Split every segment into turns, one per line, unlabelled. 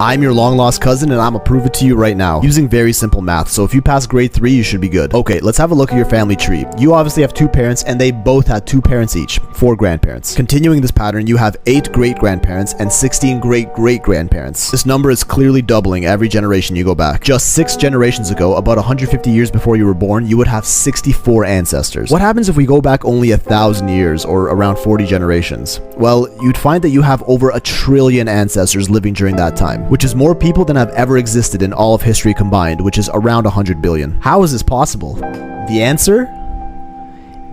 I'm your long lost cousin and I'ma prove it to you right now using very simple math. So if you pass grade 3, you should be good. Okay, let's have a look at your family tree. You obviously have 2 parents and they both had 2 parents each, 4 grandparents. Continuing this pattern, you have 8 great grandparents and 16 great great grandparents. This number is clearly doubling every generation you go back. Just 6 generations ago, about 150 years before you were born, you would have 64 ancestors. What happens if we go back only 1,000 years or around 40 generations? Well, you'd find that you have over 1 trillion ancestors living during that time, which is more people than have ever existed in all of history combined, which is around 100 billion. How is this possible? The answer?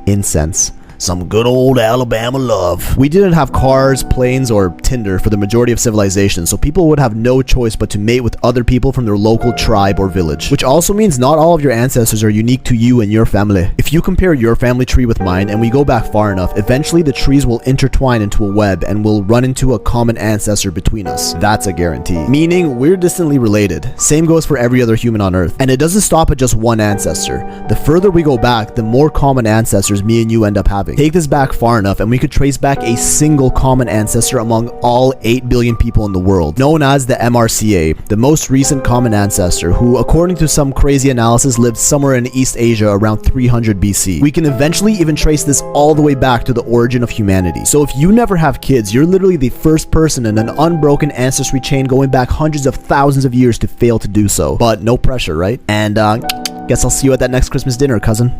Incense. Some good old Alabama love. We didn't have cars, planes, or Tinder for the majority of civilization, so people would have no choice but to mate with other people from their local tribe or village. Which also means not all of your ancestors are unique to you and your family. If you compare your family tree with mine and we go back far enough, eventually the trees will intertwine into a web and we'll run into a common ancestor between us. That's a guarantee. Meaning, we're distantly related. Same goes for every other human on Earth. And it doesn't stop at just one ancestor. The further we go back, the more common ancestors me and you end up having. Take this back far enough and we could trace back a single common ancestor among all 8 billion people in the world, known as the MRCA, the most recent common ancestor, who according to some crazy analysis lived somewhere in East Asia around 300 BC. We can eventually even trace this all the way back to the origin of humanity. So if you never have kids, you're literally the first person in an unbroken ancestry chain going back hundreds of thousands of years to fail to do so. But no pressure, right? And guess I'll see you at that next Christmas dinner, cousin.